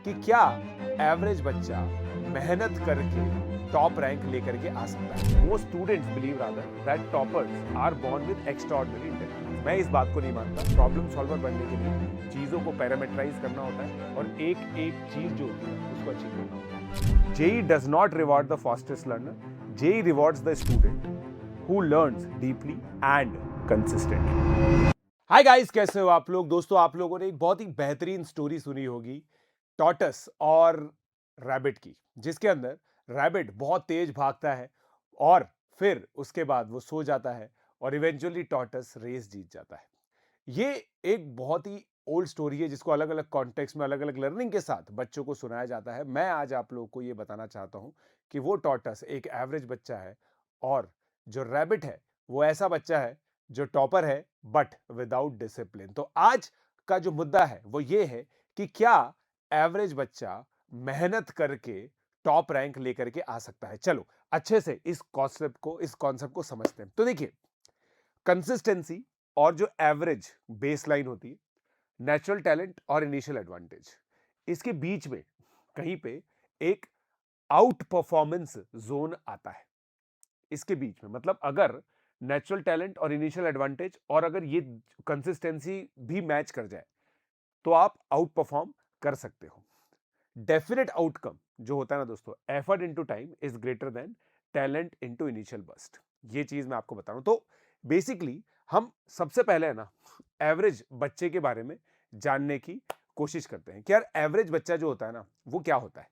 कि क्या एवरेज बच्चा मेहनत करके टॉप रैंक लेकर के आ सकता है। Most students believe rather that toppers are born with extraordinary intelligence. मैं इस बात को नहीं मानता। प्रॉब्लम सॉल्वर बनने के लिए चीजों को पैरामीटराइज करना होता है और एक एक चीज जो होती है उसको अचीव करना होता है। JEE does not reward the fastest learner, JEE rewards the student who learns deeply and consistently. Hi guys, कैसे हो आप लोग? दोस्तों, आप लोगों ने एक बहुत ही बेहतरीन स्टोरी सुनी होगी टॉर्टस और रैबिट की, जिसके अंदर रैबिट बहुत तेज भागता है और फिर उसके बाद वो सो जाता है और इवेंचुअली टॉर्टस रेस जीत जाता है। ये एक बहुत ही ओल्ड स्टोरी है जिसको अलग अलग कॉन्टेक्स्ट में अलग अलग लर्निंग के साथ बच्चों को सुनाया जाता है। मैं आज आप लोगों को ये बताना चाहता हूं कि वो टॉर्टस एक एवरेज बच्चा है और जो रैबिट है वो ऐसा बच्चा है जो टॉपर है बट विदाउट डिसिप्लिन। तो आज का जो मुद्दा है वो ये है कि क्या एवरेज बच्चा मेहनत करके टॉप रैंक लेकर के आ सकता है। चलो अच्छे से इस कॉन्सेप्ट को समझते हैं। तो देखिए, कंसिस्टेंसी और जो एवरेज बेसलाइन होती है, नेचुरल टैलेंट और इनिशियल एडवांटेज, इसके बीच में कहीं पे एक आउट परफॉर्मेंस जोन आता है। इसके बीच में मतलब अगर नेचुरल टैलेंट और इनिशियल एडवांटेज और अगर ये कंसिस्टेंसी भी मैच कर जाए तो आप आउट परफॉर्म कर सकते हो। डेफिनेट आउटकम जो होता है ना दोस्तों, effort into time is greater than talent into initial burst. ये चीज मैं आपको बता रहा हूं। तो बेसिकली हम सबसे पहले है ना एवरेज बच्चे के बारे में जानने की कोशिश करते हैं कि यार एवरेज बच्चा जो होता है ना वो क्या होता है।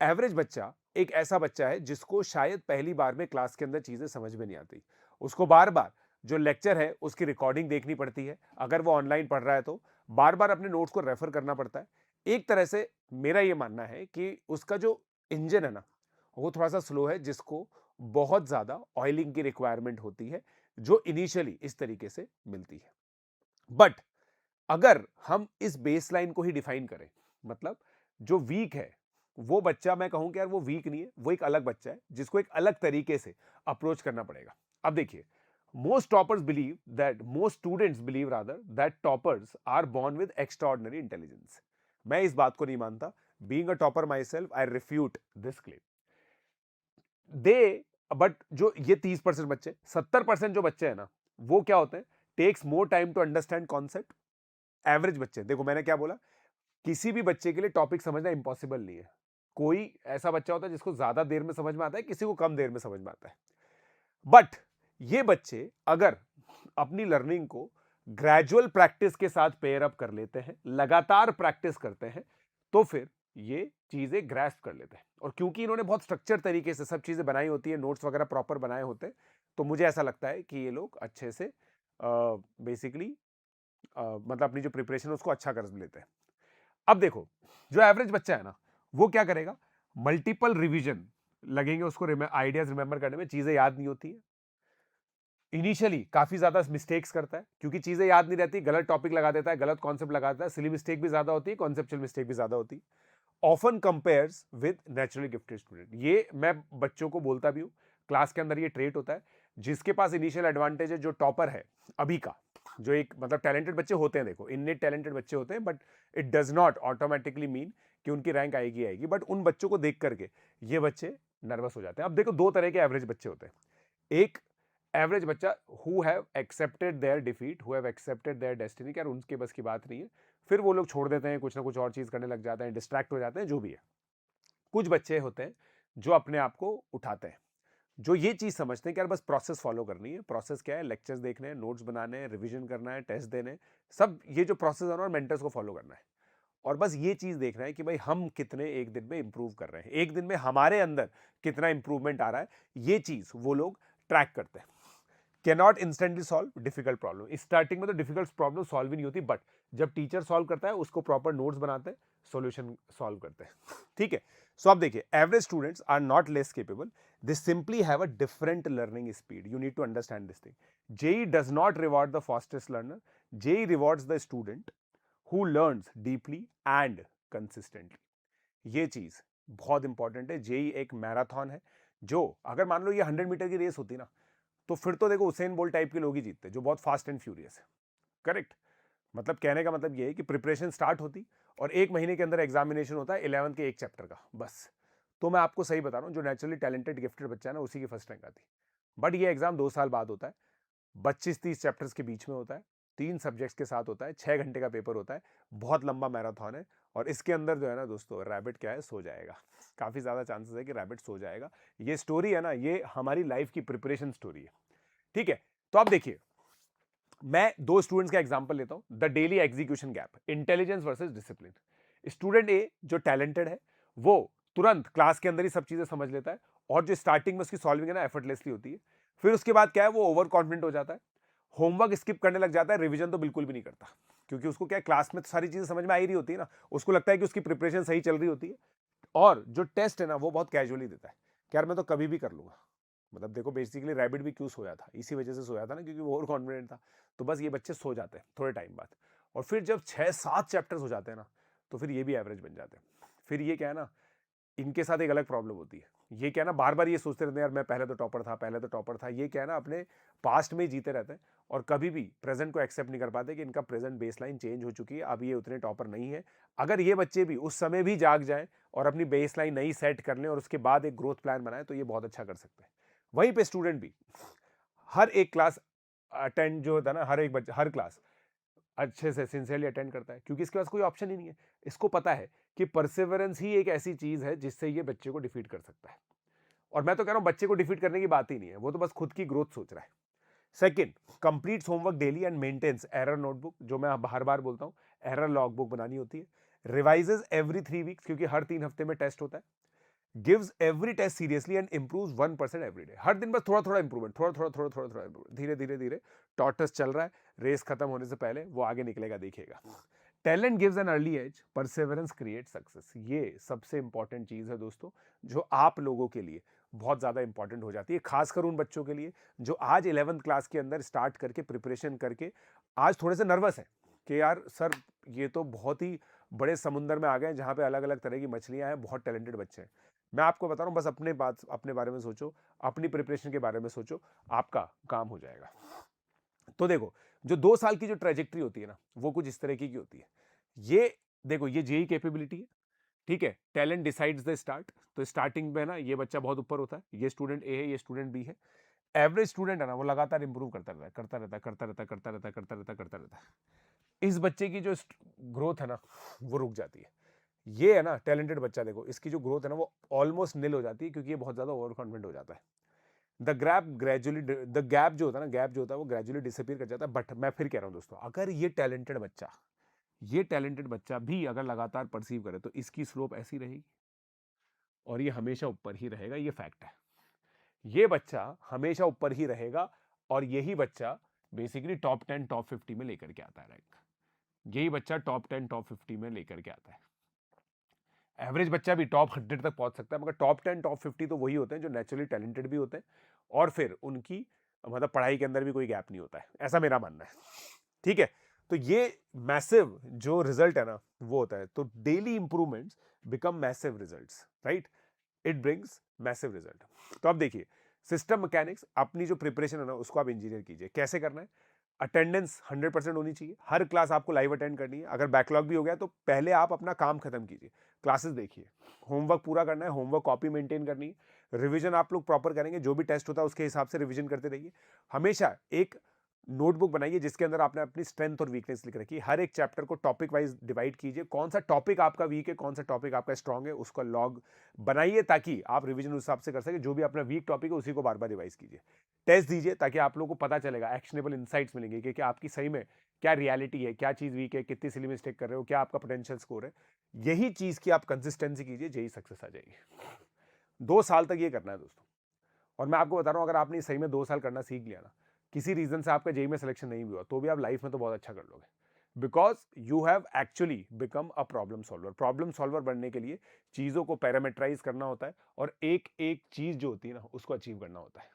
एवरेज बच्चा एक ऐसा बच्चा है जिसको शायद पहली बार में क्लास के अंदर चीजें समझ में नहीं आती। उसको बार बार जो लेक्चर है उसकी रिकॉर्डिंग देखनी पड़ती है, अगर वो ऑनलाइन पढ़ रहा है तो बार बार अपने नोट्स को रेफर करना पड़ता है। एक तरह से मेरा ये मानना है कि उसका जो इंजन है ना वो थोड़ा सा स्लो है, जिसको बहुत ज्यादा ऑयलिंग की रिक्वायरमेंट होती है जो इनिशियली इस तरीके से मिलती है। बट अगर हम इस बेसलाइन को ही डिफाइन करें, मतलब जो वीक है वो बच्चा, मैं कहूं कि यार वो वीक नहीं है, वो एक अलग बच्चा है जिसको एक अलग तरीके से अप्रोच करना पड़ेगा। अब देखिए, most students believe rather that toppers are born with extraordinary intelligence. मैं इस बात को नहीं मानता। Being a topper myself, I refute this claim. They but जो ये 30% बच्चे, 70% जो बच्चे हैं ना वो क्या होते हैं, takes more time to understand concept. Average बच्चे, देखो मैंने क्या बोला, किसी भी बच्चे के लिए टॉपिक समझना इंपॉसिबल नहीं है। कोई ऐसा बच्चा होता है जिसको ज्यादा देर में समझ में आता है, किसी को कम देर में समझ में आता है। बट ये बच्चे अगर अपनी लर्निंग को ग्रेजुअल प्रैक्टिस के साथ पेयर अप कर लेते हैं, लगातार प्रैक्टिस करते हैं, तो फिर ये चीजें ग्रैस्प कर लेते हैं। और क्योंकि इन्होंने बहुत स्ट्रक्चर तरीके से सब चीजें बनाई होती है, नोट्स वगैरह प्रॉपर बनाए होते हैं, तो मुझे ऐसा लगता है कि ये लोग अच्छे से बेसिकली मतलब अपनी जो प्रिपरेशन है उसको अच्छा कर लेते हैं। अब देखो, जो एवरेज बच्चा है ना वो क्या करेगा, मल्टीपल रिवीजन लगेंगे उसको आइडियाज रिमेंबर करने में, चीजें याद नहीं होती है। इनिशियली काफी ज्यादा मिस्टेक्स करता है क्योंकि चीजें याद नहीं रहती, गलत टॉपिक लगा देता है, गलत कॉन्सेप्ट लगा देता है, सिली मिस्टेक भी ज्यादा होती है, कॉन्सेप्चुअल मिस्टेक भी ज्यादा होती है। Often compares with naturally gifted student, ये मैं बच्चों को बोलता भी हूं, क्लास के अंदर ये ट्रेट होता है। जिसके पास इनिशियल एडवांटेज है, जो टॉपर है अभी का, जो एक मतलब टैलेंटेड बच्चे होते हैं, देखो इननेट टैलेंटेड बच्चे होते हैं, but it does not automatically mean कि उनकी रैंक आएगी आएगी। बट उन बच्चों को देख करके ये बच्चे नर्वस हो जाते हैं। अब देखो, दो तरह के एवरेज बच्चे होते हैं। एक एवरेज बच्चा who have accepted their defeat, who have accepted their destiny, क्या उनके बस की बात नहीं है, फिर वो लोग छोड़ देते हैं, कुछ ना कुछ और चीज करने लग जाते हैं, डिस्ट्रैक्ट हो जाते हैं, जो भी है। कुछ बच्चे होते हैं जो अपने आप को उठाते हैं, जो ये चीज समझते हैं कि यार बस प्रोसेस फॉलो करनी है। प्रोसेस क्या है, लेक्चर्स देखने हैं, नोट्स बनाने हैं, रिवीजन करना है, टेस्ट देने हैं, सब ये जो प्रोसेस है और मेंटर्स को फॉलो करना है। और बस ये चीज देखना है कि भाई हम कितने एक दिन में इंप्रूव कर रहे हैं, एक दिन में हमारे अंदर कितना इंप्रूवमेंट आ रहा है, ये चीज वो लोग ट्रैक करते हैं। Cannot instantly solve difficult problem, starting में तो डिफिकल्ट प्रॉब्लम सॉल्व ही नहीं होती, बट जब टीचर सॉल्व करता है उसको प्रॉपर नोट्स बनाते हैं, सॉल्यूशन सॉल्व करते हैं। ठीक है, सो आप देखिए, average students are not less capable, they simply have a different learning speed. You need to understand this thing. JEE does not reward the fastest learner, JEE rewards the student who learns deeply and consistently. ये चीज बहुत important है। JEE एक marathon है, जो अगर मान लो ये 100 मीटर की रेस होती ना, तो फिर तो देखो उसेन बोल्ट टाइप के लोग ही जीतते, जो बहुत फास्ट एंड फ्यूरियस है। करेक्ट। मतलब कहने का मतलब ये है कि प्रिपरेशन स्टार्ट होती और 1 महीने के अंदर एग्जामिनेशन होता है 11th के एक चैप्टर का, बस। तो मैं आपको सही बता रहा हूँ, जो नेचुरली टैलेंटेड गिफ्टेड बच्चा है ना, उसी की फर्स्ट रैंक आती। बट ये एग्जाम 2 साल बाद होता है, 25-30 चैप्टर्स के बीच में होता है, 3 सब्जेक्ट्स के साथ होता है, 6 घंटे का पेपर होता है, बहुत लंबा मैराथन है। और इसके अंदर जो है ना दोस्तों, रैबिट क्या है, सो जाएगा। काफ़ी ज़्यादा चांसेस है कि रैबिट सो जाएगा। ये स्टोरी है ना, ये हमारी लाइफ की प्रिपरेशन स्टोरी है, ठीक है। तो आप देखिए, मैं 2 स्टूडेंट्स का एग्जांपल लेता हूं, the daily execution gap, intelligence versus discipline. Student A जो टैलेंटेड है, वो तुरंत क्लास के अंदर ही सब चीजें समझ लेता है, और जो स्टार्टिंग में उसकी सॉल्विंग है ना, एफर्टलेसली होती है। फिर उसके बाद क्या है, वो ओवर कॉन्फिडेंट हो जाता है, होमवर्क स्किप करने लग जाता है, रिवीजन तो बिल्कुल भी नहीं करता, क्योंकि उसको क्या है, क्लास में तो सारी चीजें समझ में आ ही रही होती है ना, उसको लगता है कि उसकी प्रिपरेशन सही चल रही होती है। और जो टेस्ट है ना, वो बहुत कैजुअली देता है कि यार मैं तो कभी भी कर लूंगा। मतलब देखो, बेसिकली रैबिट भी क्यों सोया था, इसी वजह से सोया था ना, क्योंकि वो ओवर कॉन्फिडेंट था। तो बस ये बच्चे सो जाते हैं थोड़े टाइम बाद, और फिर जब 6-7 चैप्टर्स हो जाते हैं ना, तो फिर ये भी एवरेज बन जाते हैं। फिर ये क्या है ना, इनके साथ एक अलग प्रॉब्लम होती है। ये क्या है ना, बार बार ये सोचते रहते हैं, यार मैं पहले तो टॉपर था, पहले तो टॉपर था। ये क्या है ना, अपने पास्ट में ही जीते रहते हैं, और कभी भी प्रेजेंट को एक्सेप्ट नहीं कर पाते कि इनका प्रेजेंट बेसलाइन चेंज हो चुकी है, अब ये उतने टॉपर नहीं है। अगर ये बच्चे भी उस समय भी जाग जाएं और अपनी बेसलाइन नई सेट कर लें और उसके बाद एक ग्रोथ प्लान बनाएं, तो ये बहुत अच्छा कर सकते हैं। वहीं पे स्टूडेंट भी हर एक क्लास अटेंड जो होता है ना, हर एक बच्चा हर क्लास अच्छे से सिंसियरली अटेंड करता है, क्योंकि इसके पास कोई ऑप्शन ही नहीं है। इसको पता है कि परसेवरेंस ही एक ऐसी चीज है जिससे ये बच्चे को डिफीट कर सकता है। और मैं तो कह रहा हूं, बच्चे को डिफीट करने की बात ही नहीं है, वो तो बस खुद की ग्रोथ सोच रहा है। Second, completes homework daily and maintains error notebook, जो मैं हर बार बोलता हूं, एरर लॉग बुक बनानी होती है। रिवाइजेज एवरी 3 वीक्स, क्योंकि हर 3 हफ्ते में टेस्ट होता है। Gives every test seriously and improves 1% every day. हर दिन बस थोड़ा थोड़ा इंप्रूवमेंट, थोड़ा थोड़ा थोड़ा थोड़ा थोड़ा इंप्रूवमेंट, धीरे धीरे धीरे। टॉर्टस चल रहा है, रेस खत्म होने से पहले वो आगे निकलेगा, देखिएगा। Talent gives an early edge, perseverance create success. ये सबसे इंपॉर्टेंट चीज है दोस्तों, जो आप लोगों के लिए बहुत ज्यादा इंपॉर्टेंट हो जाती है, खासकर उन बच्चों के लिए जो आज 11th क्लास के अंदर स्टार्ट करके प्रिपरेशन करके आज थोड़े से नर्वस है कि यार सर, ये तो बहुत ही बड़े समुंदर में आ गए, जहां पे अलग अलग तरह की मछलियां हैं, बहुत टैलेंटेड बच्चे हैं। मैं आपको बता रहा हूं, बस अपने बारे में सोचो, अपनी प्रिपरेशन के बारे में सोचो, आपका काम हो जाएगा। तो देखो, जो 2 साल की जो ट्रेजेक्ट्री होती है ना, वो कुछ इस तरीके की होती है। ये देखो, ये जेई कैपेबिलिटी है, ठीक है। टैलेंट डिसाइड्स द स्टार्ट, तो स्टार्टिंग में ना ये बच्चा बहुत ऊपर होता है, ये स्टूडेंट ए है, ये स्टूडेंट बी है। एवरेज स्टूडेंट है ना, वो लगातार इंप्रूव करता रहता है, करता रहता है, करता रहता है, करता रहता है, करता रहता है, करता रहता है। इस बच्चे की जो ग्रोथ है ना, वो रुक जाती है। ये है ना टैलेंटेड बच्चा, देखो इसकी जो ग्रोथ है ना, वो ऑलमोस्ट निल हो जाती है, क्योंकि ये बहुत ज्यादा ओवर कॉन्फिडेंट हो जाता है। द गैप जो होता है ना, गैप जो होता है वो ग्रेजुअली डिसअपीयर कर जाता है। बट मैं फिर कह रहा हूं दोस्तों, अगर ये टैलेंटेड बच्चा भी अगर लगातार परसीव करे, तो इसकी स्लोप ऐसी रहेगी और ये हमेशा ऊपर ही रहेगा, ये फैक्ट है। ये बच्चा हमेशा ऊपर ही रहेगा, और यही बच्चा बेसिकली टॉप 10 टॉप 50 में लेकर के आता है रैंक। यही बच्चा टॉप 10 टॉप 50 में लेकर के आता है। एवरेज बच्चा भी टॉप 100 तक पहुंच सकता है, मगर टॉप 10 टॉप 50 तो वही होते हैं जो नेचुरली टैलेंटेड भी होते हैं, और फिर उनकी मतलब पढ़ाई के अंदर भी कोई गैप नहीं होता है, ऐसा मेरा मानना है, ठीक है। तो ये मैसिव जो रिजल्ट है ना, वो होता है। तो daily improvements become massive results, right, it brings massive result. तो अब देखिए, सिस्टम मैकेनिक्स, अपनी जो प्रिपरेशन है ना, उसको आप इंजीनियर कीजिए। कैसे करना है? अटेंडेंस 100% होनी चाहिए, हर क्लास आपको लाइव अटेंड करनी है। अगर बैकलॉग भी हो गया तो पहले आप अपना काम खत्म कीजिए, क्लासेस देखिए। होमवर्क पूरा करना है, होमवर्क कॉपी मेंटेन करनी है। रिवीजन आप लोग प्रॉपर करेंगे, जो भी टेस्ट होता है उसके हिसाब से रिवीजन करते रहिए। हमेशा एक नोटबुक बनाइए जिसके अंदर आपने अपनी स्ट्रेंथ और वीकनेस लिख रखी है। हर एक चैप्टर को टॉपिक वाइज डिवाइड कीजिए, कौन सा टॉपिक आपका वीक है, कौन सा टॉपिक आपका स्ट्रांग है, उसका लॉग बनाइए, ताकि आप रिवीजन उस हिसाब से कर सके। जो भी अपना वीक टॉपिक है उसी को बार बार रिवाइज कीजिए। टेस्ट दीजिए, ताकि आप लोगों को पता चलेगा, एक्शनेबल इंसाइट्स मिलेंगे कि आपकी सही में क्या रियलिटी है, क्या चीज वीक है, कितनी सिली मिस्टेक कर रहे हो, क्या आपका पोटेंशियल स्कोर है। यही चीज की आप कंसिस्टेंसी कीजिए, यही सक्सेस आ जाएगी। 2 साल तक ये करना है दोस्तों। और मैं आपको बता रहा हूं, अगर आपने सही में 2 साल करना सीख लिया ना, किसी रीजन से आपका जेई में सिलेक्शन नहीं भी हुआ, तो भी आप लाइफ में तो बहुत अच्छा कर लोगे, because you have actually become a problem solver. Problem solver बनने के लिए चीजों को पैरामीटराइज करना होता है, और एक एक चीज जो होती है ना, उसको अचीव करना होता है,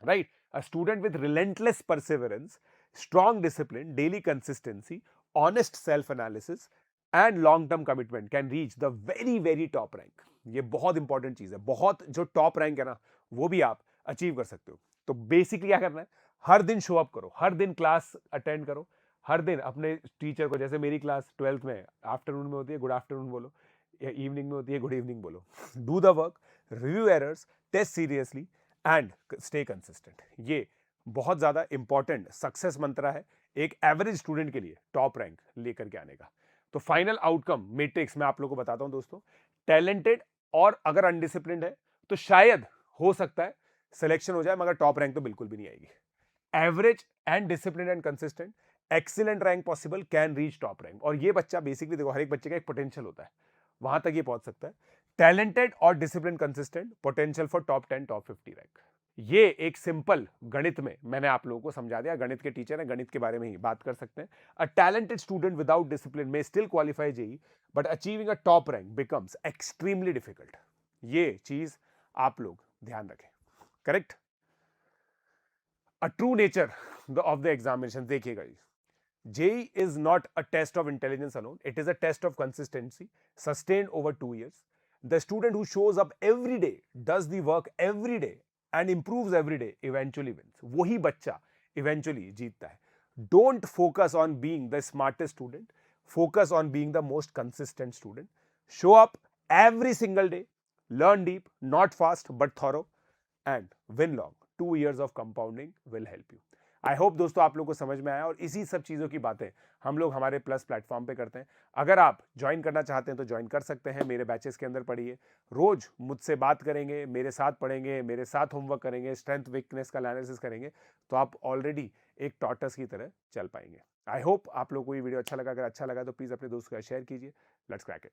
right. A student with relentless Perseverance, strong discipline, daily consistency, honest self analysis and long term commitment can reach the very very top rank. ये बहुत इंपॉर्टेंट चीज है, बहुत जो टॉप रैंक है ना, वो भी आप अचीव कर सकते हो। तो बेसिकली क्या करना है? हर दिन शो अप करो, हर दिन क्लास अटेंड करो, हर दिन अपने टीचर को, जैसे मेरी क्लास 12th में आफ्टरनून में होती है, गुड आफ्टरनून बोलो, या इवनिंग में होती है, गुड इवनिंग बोलो. Do the work, review errors, test seriously and stay consistent. ये बहुत ज़्यादा इंपॉर्टेंट सक्सेस मंत्र है एक एवरेज स्टूडेंट के लिए टॉप रैंक लेकर के आने का. तो फाइनल आउटकम मैट्रिक्स मैं आप लोगों को बताता हूं दोस्तों. टैलेंटेड और अगर अनडिसिप्लिन्ड है तो शायद हो सकता है सिलेक्शन हो जाए, मगर टॉप रैंक तो बिल्कुल भी नहीं आएगी. Average and discipline and consistent, excellent rank possible, can reach top rank. और ये बच्चा बेसिकली देखो, हर एक बच्चे का एक पोटेंशियल होता है, वहां तक ये पहुंच सकता है. टैलेंटेड और discipline consistent, potential for top 10 top 50 rank. ये एक सिंपल गणित में मैंने आप लोगों को समझा दिया. गणित के टीचर हैं, गणित के बारे में ही बात कर सकते हैं. A talented student without discipline may still qualify JEE, but achieving a top rank becomes extremely difficult. ये चीज आप लोग ध्यान रखें. Correct. A true nature of the examination देखिएगा जी. JEE is not a test of intelligence alone. It is a test of consistency sustained over 2 years. The student who shows up every day, does the work every day and improves every day eventually wins. वही बच्चा eventually जीतता है. Don't focus on being the smartest student. Focus on being the most consistent student. Show up every single day. Learn deep, not fast but thorough, and win long. 2 years of compounding will help you. I hope दोस्तों आप लोग को समझ में आया, और इसी सब चीज़ों की बातें हम लोग हमारे प्लस प्लेटफॉर्म पे करते हैं. अगर आप ज्वाइन करना चाहते हैं तो ज्वाइन कर सकते हैं. मेरे बैचेस के अंदर पढ़िए, रोज मुझसे बात करेंगे, मेरे साथ पढ़ेंगे, मेरे साथ होमवर्क करेंगे, स्ट्रेंथ वीकनेस का एनालिसिस करेंगे, तो आप ऑलरेडी एक टॉर्टस की तरह चल पाएंगे. आई होप आप लोग को ये वीडियो अच्छा लगा. अगर अच्छा लगा तो प्लीज़ अपने दोस्तों का शेयर कीजिए. Let's crack it.